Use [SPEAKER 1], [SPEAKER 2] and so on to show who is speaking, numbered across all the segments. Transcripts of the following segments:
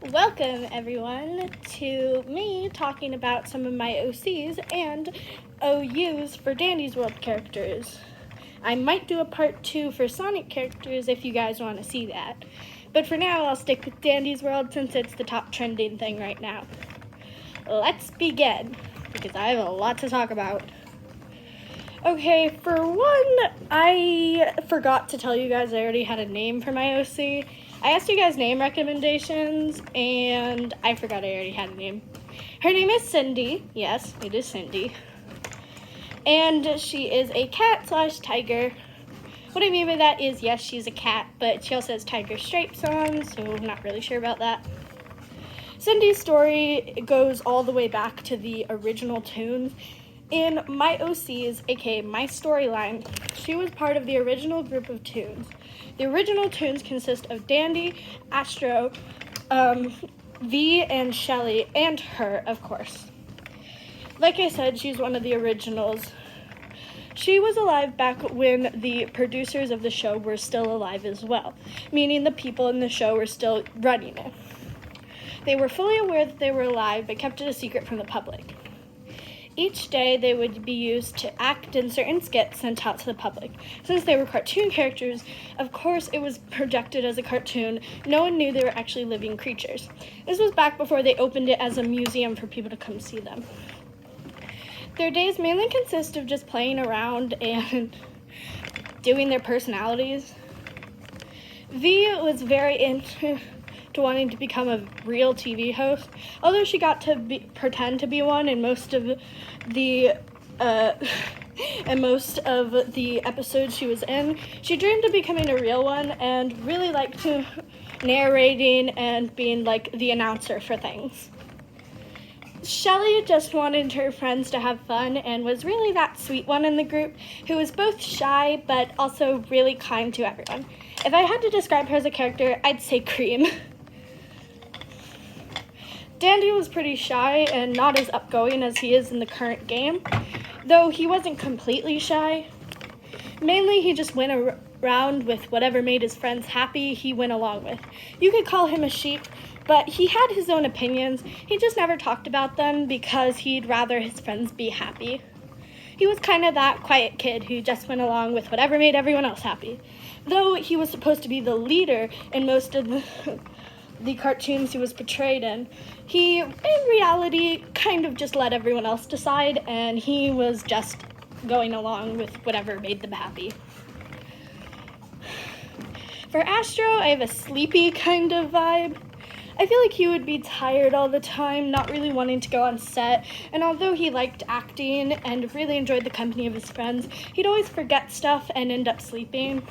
[SPEAKER 1] Welcome, everyone, to me talking about some of my OCs and OUs for Dandy's World characters. I might do a part 2 for Sonic characters if you guys want to see that. But for now, I'll stick with Dandy's World since it's the top trending thing right now. Let's begin, because I have a lot to talk about. Okay, for one, I forgot to tell you guys I already had a name for my OC. I asked you guys name recommendations, and I forgot I already had a name. Her name is Cindy. Yes, it is Cindy. And she is a cat/tiger. What I mean by that is, yes, she's a cat, but she also has tiger stripes on, so I'm not really sure about that. Cindy's story goes all the way back to the original tunes. In my OCs, aka my storyline, she was part of the original group of tunes. The original tunes consist of Dandy, Astro, V, and Shelly, and her, of course. Like I said, she's one of the originals. She was alive back when the producers of the show were still alive as well, meaning the people in the show were still running it. They were fully aware that they were alive, but kept it a secret from the public. Each day, they would be used to act in certain skits sent out to the public. Since they were cartoon characters, of course it was projected as a cartoon. No one knew they were actually living creatures. This was back before they opened it as a museum for people to come see them. Their days mainly consist of just playing around and doing their personalities. V was very into wanting to become a real TV host, although she got to pretend to be one in most of the episodes she was in. She dreamed of becoming a real one and really liked narrating and being like the announcer for things. Shelly just wanted her friends to have fun and was really that sweet one in the group who was both shy but also really kind to everyone. If I had to describe her as a character, I'd say Cream. Dandy was pretty shy and not as outgoing as he is in the current game, though he wasn't completely shy. Mainly, he just went around with whatever made his friends happy he went along with. You could call him a sheep, but he had his own opinions. He just never talked about them because he'd rather his friends be happy. He was kind of that quiet kid who just went along with whatever made everyone else happy. Though he was supposed to be the leader in most of the cartoons he was portrayed in, he, in reality, kind of just let everyone else decide, and he was just going along with whatever made them happy. For Astro, I have a sleepy kind of vibe. I feel like he would be tired all the time, not really wanting to go on set, and although he liked acting and really enjoyed the company of his friends, he'd always forget stuff and end up sleeping.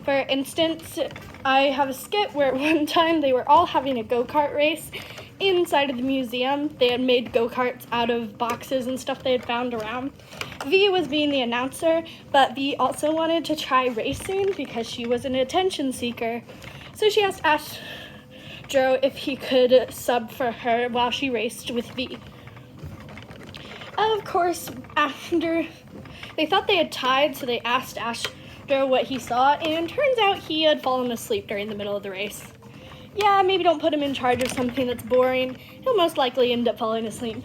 [SPEAKER 1] For instance, I have a skit where one time they were all having a go-kart race inside of the museum. They had made go-karts out of boxes and stuff they had found around. V was being the announcer, but V also wanted to try racing because she was an attention seeker. So she asked Astro if he could sub for her while she raced with V. Of course, after they thought they had tied, so they asked Astro what he saw, and turns out he had fallen asleep during the middle of the race. Yeah, maybe don't put him in charge of something that's boring. He'll most likely end up falling asleep.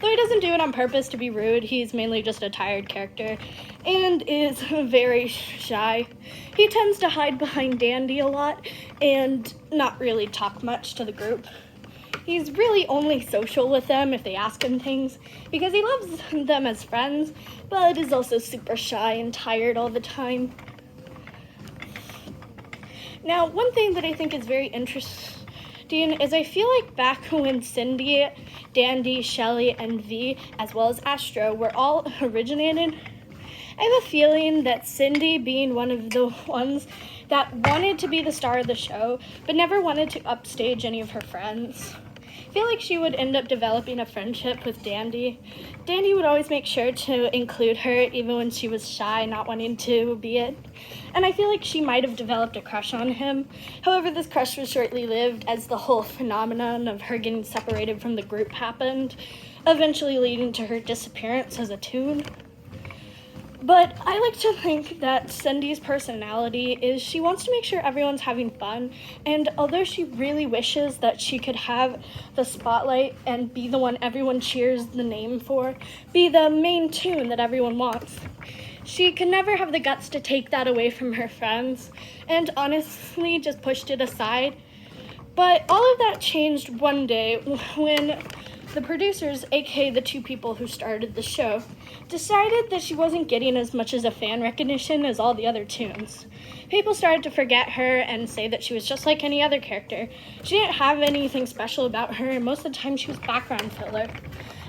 [SPEAKER 1] Though he doesn't do it on purpose to be rude, he's mainly just a tired character and is very shy. He tends to hide behind Dandy a lot and not really talk much to the group. He's really only social with them if they ask him things, because he loves them as friends, but is also super shy and tired all the time. Now, one thing that I think is very interesting is I feel like back when Cindy, Dandy, Shelly, and V, as well as Astro, were all originated, I have a feeling that Cindy, being one of the ones that wanted to be the star of the show, but never wanted to upstage any of her friends, I feel like she would end up developing a friendship with Dandy. Dandy would always make sure to include her even when she was shy, not wanting to be it. And I feel like she might have developed a crush on him. However, this crush was shortly lived as the whole phenomenon of her getting separated from the group happened, eventually leading to her disappearance as a toon. But I like to think that Cindy's personality is she wants to make sure everyone's having fun, and although she really wishes that she could have the spotlight and be the one everyone cheers the name for, be the main tune that everyone wants, she could never have the guts to take that away from her friends, and honestly just pushed it aside. But all of that changed one day when the producers, aka the two people who started the show, decided that she wasn't getting as much as a fan recognition as all the other tunes. People started to forget her and say that she was just like any other character. She didn't have anything special about her, and most of the time she was background filler.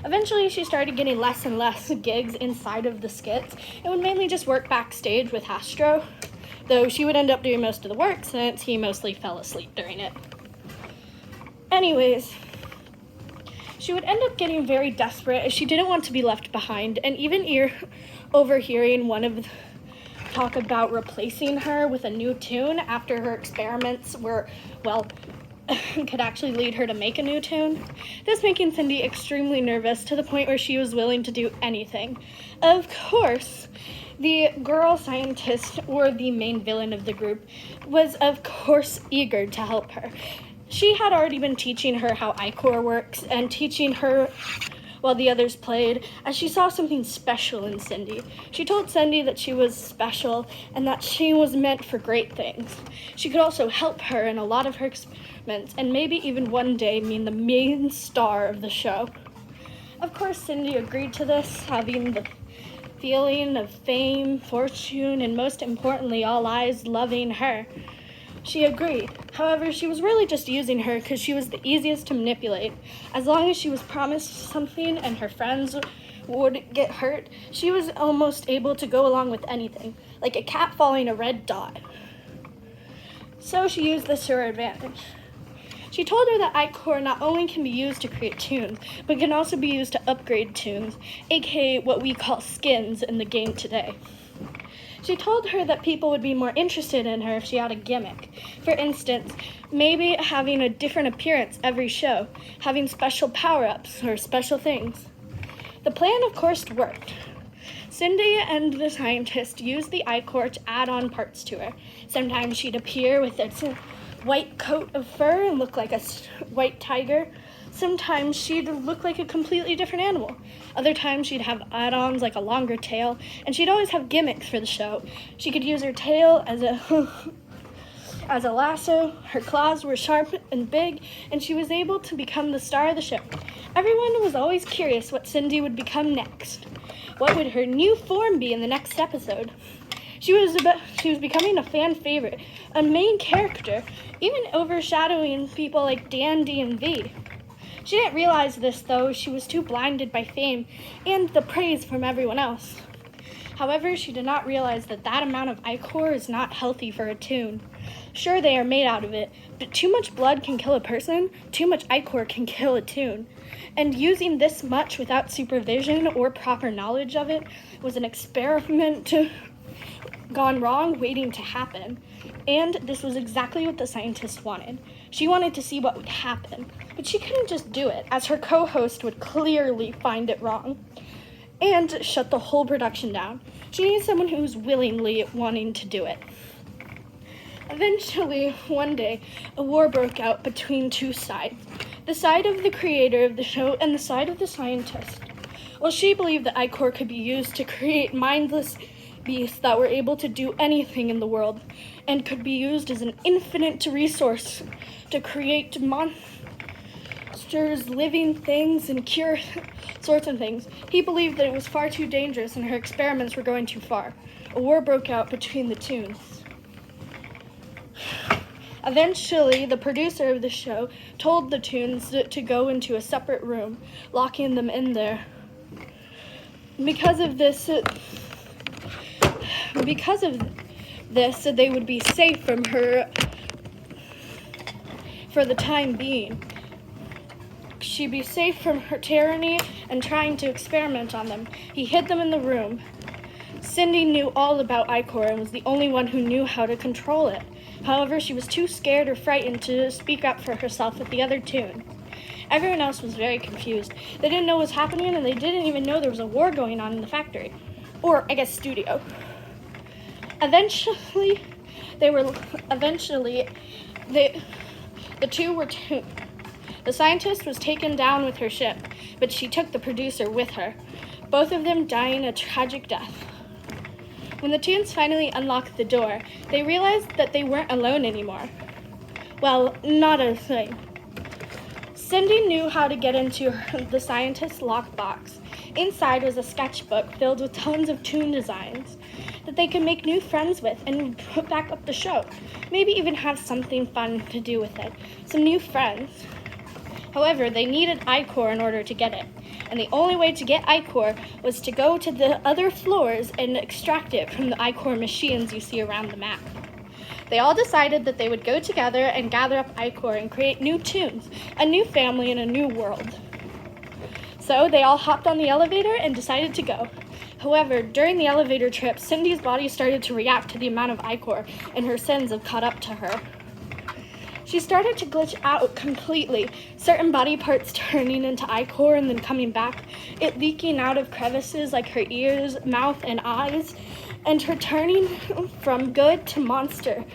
[SPEAKER 1] Eventually, she started getting less and less gigs inside of the skits and would mainly just work backstage with Astro, though she would end up doing most of the work since he mostly fell asleep during it. Anyways, she would end up getting very desperate as she didn't want to be left behind, and even overhearing one of talk about replacing her with a new tune after her experiments could actually lead her to make a new tune. This making Cindy extremely nervous to the point where she was willing to do anything. Of course, the girl scientist, or the main villain of the group, was of course eager to help her. She had already been teaching her how ichor works and teaching her while the others played, as she saw something special in Cindy. She told Cindy that she was special and that she was meant for great things. She could also help her in a lot of her experiments and maybe even one day mean the main star of the show. Of course, Cindy agreed to this, having the feeling of fame, fortune, and most importantly, all eyes loving her. She agreed. However, she was really just using her because she was the easiest to manipulate. As long as she was promised something and her friends would get hurt, she was almost able to go along with anything, like a cat following a red dot. So she used this to her advantage. She told her that ichor not only can be used to create tunes, but can also be used to upgrade tunes, aka what we call skins in the game today. She told her that people would be more interested in her if she had a gimmick. For instance, maybe having a different appearance every show, having special power-ups or special things. The plan, of course, worked. Cindy and the scientist used the ichor to add on parts to her. Sometimes she'd appear with a white coat of fur and look like a white tiger. Sometimes she'd look like a completely different animal. Other times she'd have add-ons like a longer tail, and she'd always have gimmicks for the show. She could use her tail as a lasso, her claws were sharp and big, and she was able to become the star of the show. Everyone was always curious what Cindy would become next. What would her new form be in the next episode? She was becoming a fan favorite, a main character, even overshadowing people like Dandy and V. She didn't realize this, though. She was too blinded by fame and the praise from everyone else. However, she did not realize that that amount of ichor is not healthy for a tune. Sure, they are made out of it, but too much blood can kill a person, too much ichor can kill a tune. And using this much without supervision or proper knowledge of it was an experiment gone wrong waiting to happen. And this was exactly what the scientist wanted. She wanted to see what would happen, but she couldn't just do it, as her co-host would clearly find it wrong and shut the whole production down. She needed someone who was willingly wanting to do it. Eventually, one day, a war broke out between two sides, the side of the creator of the show and the side of the scientist. Well, she believed that ichor could be used to create mindless beasts that were able to do anything in the world and could be used as an infinite resource to create monsters, living things, and cure sorts of things. He believed that it was far too dangerous and her experiments were going too far. A war broke out between the tunes. Eventually, the producer of the show told the tunes to go into a separate room, locking them in there. Because of this, they would be safe from her for the time being. She'd be safe from her tyranny and trying to experiment on them. He hid them in the room. Cindy knew all about ichor and was the only one who knew how to control it. However, she was too scared or frightened to speak up for herself with the other tunes. Everyone else was very confused. They didn't know what was happening, and they didn't even know there was a war going on in the factory. or I guess studio. Eventually, the scientist was taken down with her ship, but she took the producer with her, both of them dying a tragic death. When the Toons finally unlocked the door, they realized that they weren't alone anymore. Well, not a thing. Cindy knew how to get into the scientist's lockbox. Inside was a sketchbook filled with tons of Toon designs that they could make new friends with and put back up the show. Maybe even have something fun to do with it. Some new friends. However, they needed iCore in order to get it. And the only way to get iCore was to go to the other floors and extract it from the iCore machines you see around the map. They all decided that they would go together and gather up iCore and create new Toons, a new family, and a new world. So they all hopped on the elevator and decided to go. However, during the elevator trip, Cindy's body started to react to the amount of iCore, and her sins have caught up to her. She started to glitch out completely, certain body parts turning into iCore and then coming back, it leaking out of crevices like her ears, mouth, and eyes, and her turning from good to monster.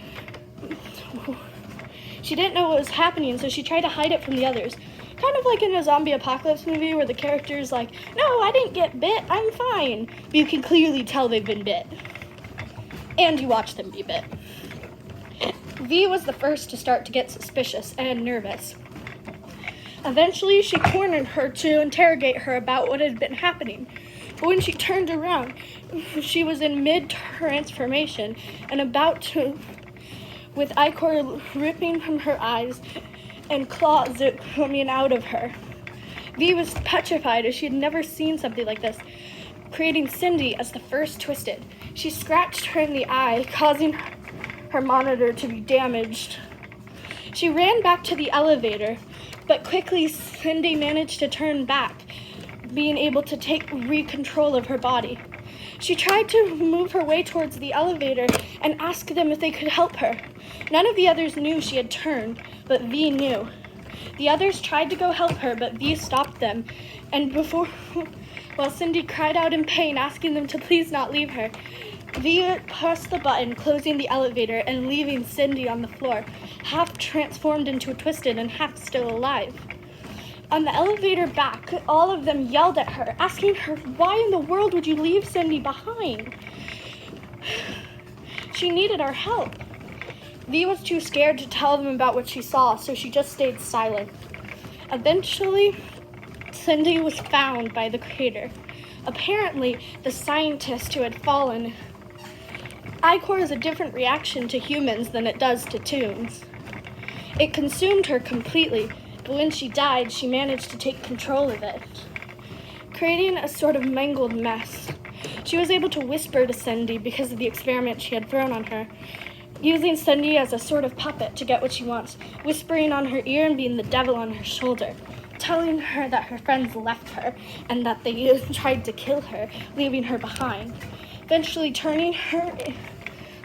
[SPEAKER 1] She didn't know what was happening, so she tried to hide it from the others. Kind of like in a zombie apocalypse movie where the character's like, "No, I didn't get bit, I'm fine." But you can clearly tell they've been bit. And you watch them be bit. V was the first to start to get suspicious and nervous. Eventually, she cornered her to interrogate her about what had been happening. But when she turned around, she was in mid-transformation and about to, with iCore ripping from her eyes and claws coming out of her. V was petrified as she had never seen something like this, creating Cindy as the first twisted. She scratched her in the eye, causing her monitor to be damaged. She ran back to the elevator, but quickly Cindy managed to turn back, being able to take control of her body. She tried to move her way towards the elevator and ask them if they could help her. None of the others knew she had turned, but V knew. The others tried to go help her, but V stopped them, and while Cindy cried out in pain, asking them to please not leave her, V pressed the button, closing the elevator and leaving Cindy on the floor, half transformed into a twisted and half still alive. On the elevator back, all of them yelled at her, asking her, "Why in the world would you leave Cindy behind? She needed our help." V was too scared to tell them about what she saw, so she just stayed silent. Eventually, Cindy was found by the crater. Apparently, the scientist who had fallen. iCore is a different reaction to humans than it does to Toons. It consumed her completely, but when she died, she managed to take control of it, creating a sort of mangled mess. She was able to whisper to Cindy because of the experiment she had thrown on her, using Cindy as a sort of puppet to get what she wants, whispering on her ear and being the devil on her shoulder, telling her that her friends left her and that they tried to kill her, leaving her behind, eventually turning her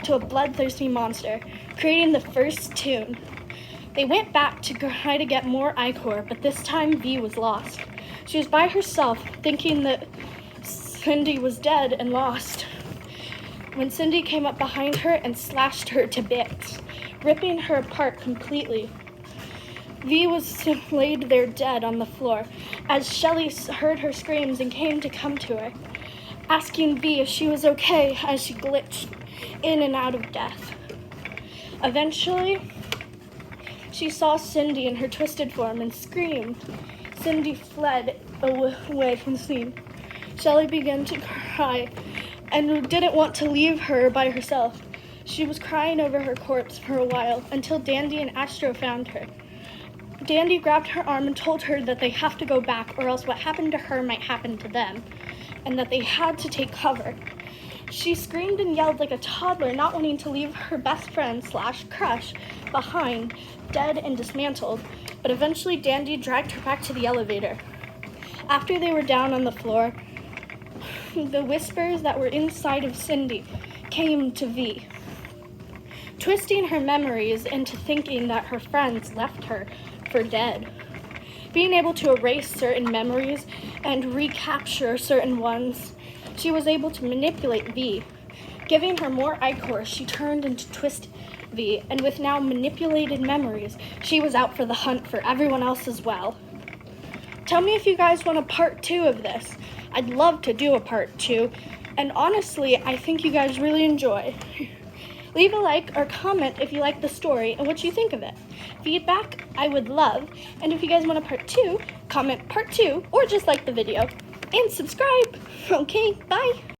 [SPEAKER 1] to a bloodthirsty monster, creating the first Toon. They went back to try to get more iCore, but this time V was lost. She was by herself, thinking that Cindy was dead and lost, when Cindy came up behind her and slashed her to bits, ripping her apart completely. V was laid there dead on the floor as Shelly heard her screams and came to come to her, asking V if she was okay as she glitched in and out of death. Eventually, she saw Cindy in her twisted form and screamed. Cindy fled away from the scene. Shelly began to cry and didn't want to leave her by herself. She was crying over her corpse for a while until Dandy and Astro found her. Dandy grabbed her arm and told her that they have to go back or else what happened to her might happen to them, and that they had to take cover. She screamed and yelled like a toddler, not wanting to leave her best friend / crush behind, dead and dismantled, but eventually Dandy dragged her back to the elevator. After they were down on the floor, the whispers that were inside of Cindy came to V, twisting her memories into thinking that her friends left her for dead. Being able to erase certain memories and recapture certain ones, she was able to manipulate V. Giving her more ichor, she turned into Twist V, and with now manipulated memories, she was out for the hunt for everyone else as well. Tell me if you guys want a part 2 of this. I'd love to do a part 2, and honestly, I think you guys really enjoy. Leave a like or comment if you like the story and what you think of it. Feedback, I would love, and if you guys want a part 2, comment part 2 or just like the video. And subscribe. Okay, bye.